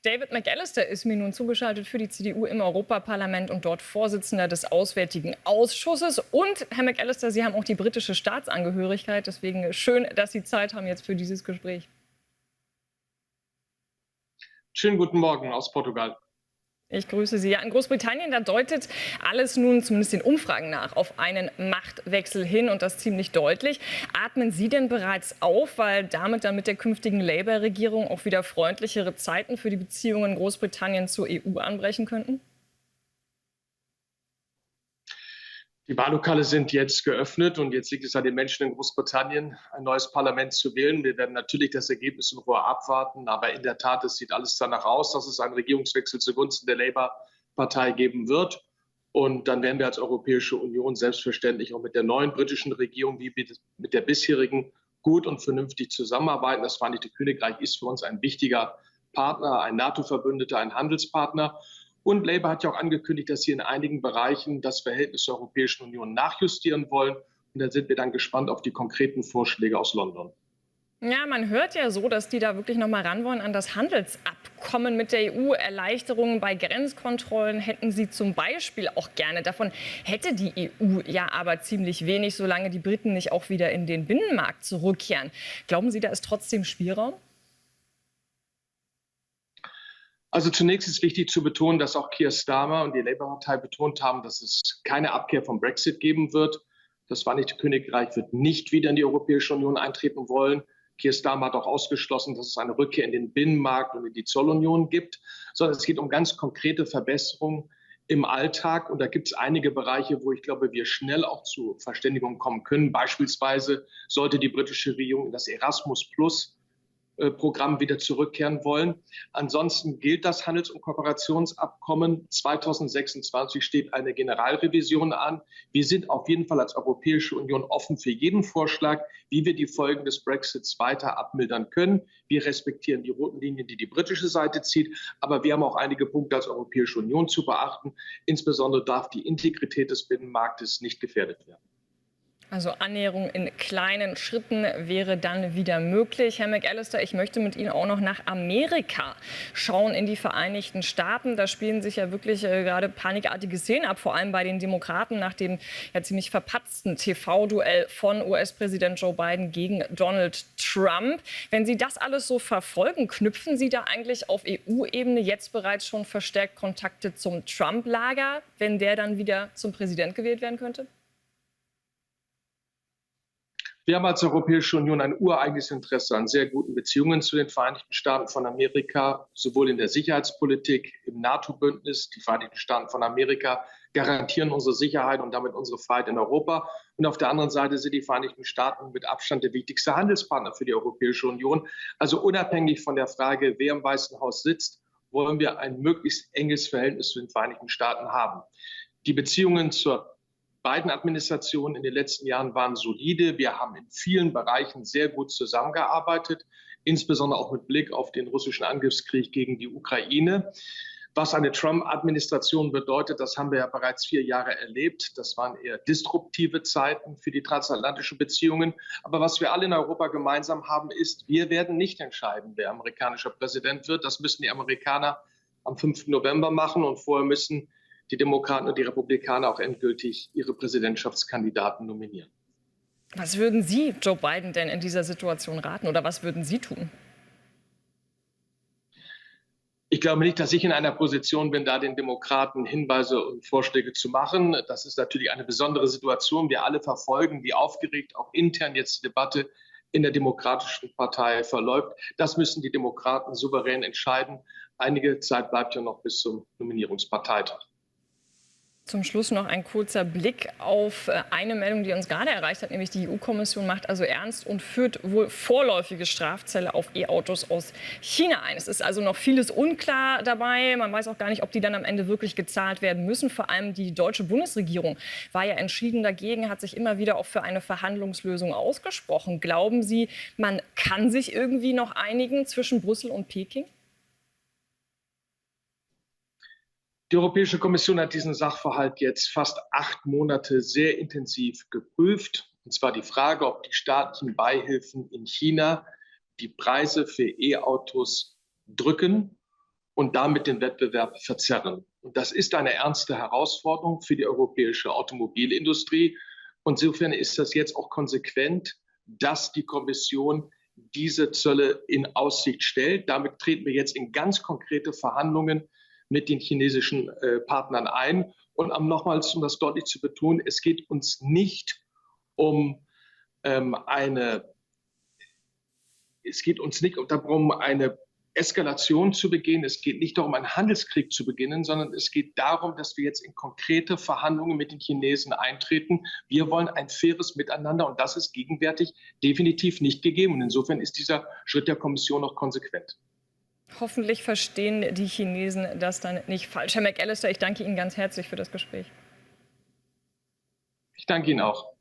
David McAllister ist mir nun zugeschaltet für die CDU im Europaparlament und dort Vorsitzender des Auswärtigen Ausschusses. Und Herr McAllister, Sie haben auch die britische Staatsangehörigkeit. Deswegen schön, dass Sie Zeit haben jetzt für dieses Gespräch. Schönen guten Morgen aus Portugal. Ich grüße Sie. Ja, in Großbritannien, da deutet alles nun zumindest den Umfragen nach auf einen Machtwechsel hin und das ziemlich deutlich. Atmen Sie denn bereits auf, weil damit dann mit der künftigen Labour-Regierung auch wieder freundlichere Zeiten für die Beziehungen Großbritanniens zur EU anbrechen könnten? Die Wahllokale sind jetzt geöffnet und jetzt liegt es an den Menschen in Großbritannien, ein neues Parlament zu wählen. Wir werden natürlich das Ergebnis in Ruhe abwarten, aber in der Tat, es sieht alles danach aus, dass es einen Regierungswechsel zugunsten der Labour-Partei geben wird. Und dann werden wir als Europäische Union selbstverständlich auch mit der neuen britischen Regierung wie mit der bisherigen gut und vernünftig zusammenarbeiten. Das Vereinigte Königreich ist für uns ein wichtiger Partner, ein NATO-Verbündeter, ein Handelspartner. Und Labour hat ja auch angekündigt, dass sie in einigen Bereichen das Verhältnis zur Europäischen Union nachjustieren wollen. Und da sind wir dann gespannt auf die konkreten Vorschläge aus London. Ja, man hört ja so, dass die da wirklich noch mal ran wollen an das Handelsabkommen mit der EU. Erleichterungen bei Grenzkontrollen hätten sie zum Beispiel auch gerne. Davon hätte die EU ja aber ziemlich wenig, solange die Briten nicht auch wieder in den Binnenmarkt zurückkehren. Glauben Sie, da ist trotzdem Spielraum? Also zunächst ist wichtig zu betonen, dass auch Keir Starmer und die Labour-Partei betont haben, dass es keine Abkehr vom Brexit geben wird. Das Vereinigte Königreich wird nicht wieder in die Europäische Union eintreten wollen. Keir Starmer hat auch ausgeschlossen, dass es eine Rückkehr in den Binnenmarkt und in die Zollunion gibt, sondern es geht um ganz konkrete Verbesserungen im Alltag. Und da gibt es einige Bereiche, wo ich glaube, wir schnell auch zu Verständigung kommen können. Beispielsweise sollte die britische Regierung in das Erasmus Plus Programm wieder zurückkehren wollen. Ansonsten gilt das Handels- und Kooperationsabkommen. 2026 steht eine Generalrevision an. Wir sind auf jeden Fall als Europäische Union offen für jeden Vorschlag, wie wir die Folgen des Brexits weiter abmildern können. Wir respektieren die roten Linien, die die britische Seite zieht. Aber wir haben auch einige Punkte als Europäische Union zu beachten. Insbesondere darf die Integrität des Binnenmarktes nicht gefährdet werden. Also Annäherung in kleinen Schritten wäre dann wieder möglich. Herr McAllister, ich möchte mit Ihnen auch noch nach Amerika schauen, in die Vereinigten Staaten. Da spielen sich ja wirklich gerade panikartige Szenen ab, vor allem bei den Demokraten nach dem ja ziemlich verpatzten TV-Duell von US-Präsident Joe Biden gegen Donald Trump. Wenn Sie das alles so verfolgen, knüpfen Sie da eigentlich auf EU-Ebene jetzt bereits schon verstärkt Kontakte zum Trump-Lager, wenn der dann wieder zum Präsident gewählt werden könnte? Wir haben als Europäische Union ein ureigenes Interesse an sehr guten Beziehungen zu den Vereinigten Staaten von Amerika, sowohl in der Sicherheitspolitik, im NATO-Bündnis. Die Vereinigten Staaten von Amerika garantieren unsere Sicherheit und damit unsere Freiheit in Europa. Und auf der anderen Seite sind die Vereinigten Staaten mit Abstand der wichtigste Handelspartner für die Europäische Union. Also unabhängig von der Frage, wer im Weißen Haus sitzt, wollen wir ein möglichst enges Verhältnis zu den Vereinigten Staaten haben. Die Beziehungen zur beiden Administrationen in den letzten Jahren waren solide. Wir haben in vielen Bereichen sehr gut zusammengearbeitet, insbesondere auch mit Blick auf den russischen Angriffskrieg gegen die Ukraine. Was eine Trump-Administration bedeutet, das haben wir ja bereits 4 Jahre erlebt. Das waren eher disruptive Zeiten für die transatlantischen Beziehungen. Aber was wir alle in Europa gemeinsam haben, ist, wir werden nicht entscheiden, wer amerikanischer Präsident wird. Das müssen die Amerikaner am 5. November machen. Und vorher müssen die Demokraten und die Republikaner auch endgültig ihre Präsidentschaftskandidaten nominieren. Was würden Sie Joe Biden denn in dieser Situation raten oder was würden Sie tun? Ich glaube nicht, dass ich in einer Position bin, da den Demokraten Hinweise und Vorschläge zu machen. Das ist natürlich eine besondere Situation. Wir alle verfolgen, wie aufgeregt auch intern jetzt die Debatte in der Demokratischen Partei verläuft. Das müssen die Demokraten souverän entscheiden. Einige Zeit bleibt ja noch bis zum Nominierungsparteitag. Zum Schluss noch ein kurzer Blick auf eine Meldung, die uns gerade erreicht hat, nämlich die EU-Kommission macht also ernst und führt wohl vorläufige Strafzölle auf E-Autos aus China ein. Es ist also noch vieles unklar dabei. Man weiß auch gar nicht, ob die dann am Ende wirklich gezahlt werden müssen. Vor allem die deutsche Bundesregierung war ja entschieden dagegen, hat sich immer wieder auch für eine Verhandlungslösung ausgesprochen. Glauben Sie, man kann sich irgendwie noch einigen zwischen Brüssel und Peking? Die Europäische Kommission hat diesen Sachverhalt jetzt fast 8 Monate sehr intensiv geprüft. Und zwar die Frage, ob die staatlichen Beihilfen in China die Preise für E-Autos drücken und damit den Wettbewerb verzerren. Und das ist eine ernste Herausforderung für die europäische Automobilindustrie. Und insofern ist das jetzt auch konsequent, dass die Kommission diese Zölle in Aussicht stellt. Damit treten wir jetzt in ganz konkrete Verhandlungen mit den chinesischen Partnern ein. Und nochmals, um das deutlich zu betonen, es geht uns nicht um eine Eskalation zu begehen. Es geht nicht darum, einen Handelskrieg zu beginnen, sondern es geht darum, dass wir jetzt in konkrete Verhandlungen mit den Chinesen eintreten. Wir wollen ein faires Miteinander und das ist gegenwärtig definitiv nicht gegeben. Und insofern ist dieser Schritt der Kommission noch konsequent. Hoffentlich verstehen die Chinesen das dann nicht falsch. Herr McAllister, ich danke Ihnen ganz herzlich für das Gespräch. Ich danke Ihnen auch.